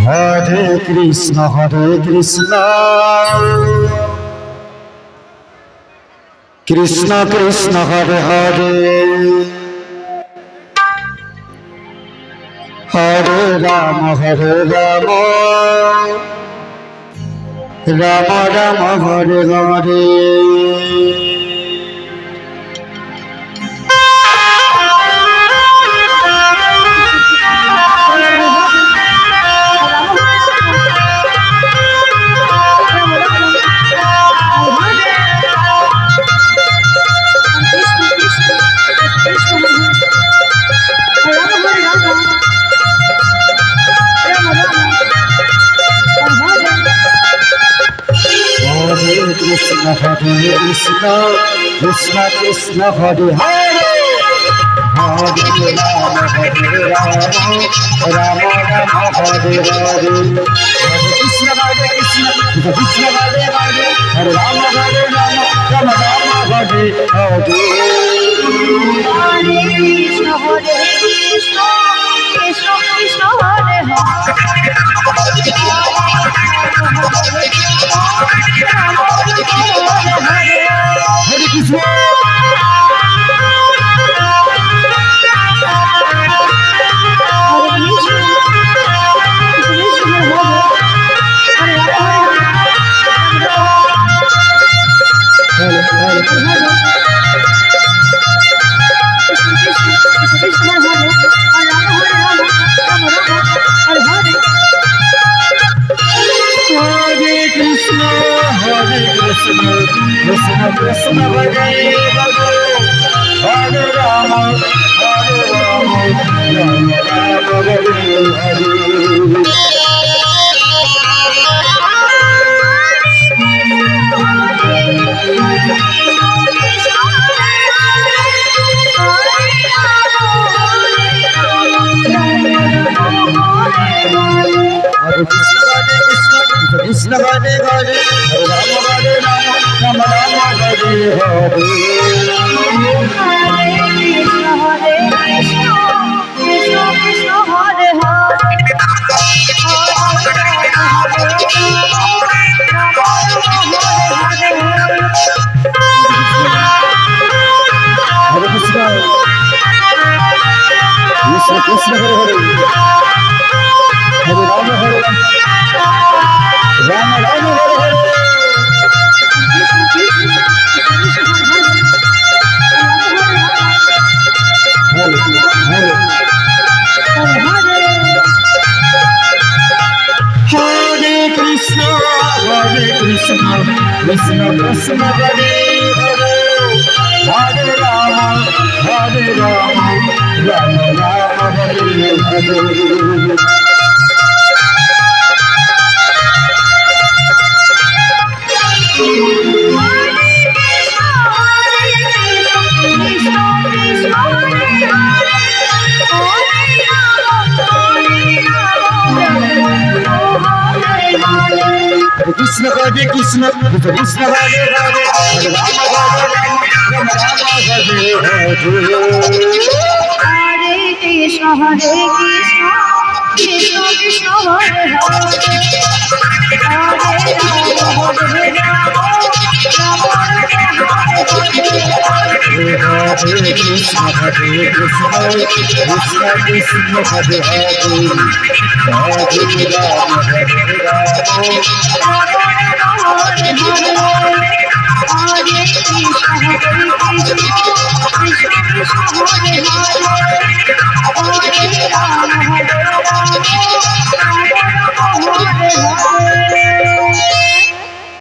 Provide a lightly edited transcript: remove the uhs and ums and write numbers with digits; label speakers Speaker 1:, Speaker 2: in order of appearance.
Speaker 1: Hare Krishna Krishna Krishna Hare Hare Hare Ram Ram Ram Hare Hare. Krishna Hare Krishna Krishna Krishna Hare Hare Hare Rama Rama Rama Hare Hare Hare Krishna Krishna Krishna Hare Hare Hare Rama Rama Rama Hare Hare Hare Krishna Krishna Krishna Krishna Hare Hare Krishna Krishna Krishna Hare Hare Rama Rama Hare Hare Krishna Hare Hare Hare Rama Rama Rama Hare Hare Krishna Krishna Hare Rama Hare Rama Rama Hare Hare Krishna Krishna Krishna Hare Hare Hare Rama Rama Rama Hare Hare Krishna Hare Krishna Krishna Hare Hare Hare Rama Rama Hare Hare Krishna Hare Krishna Krishna Krishna Hare Hare Hare Krishna Krishna Krishna Hare Hare Hare Rama Hare Rama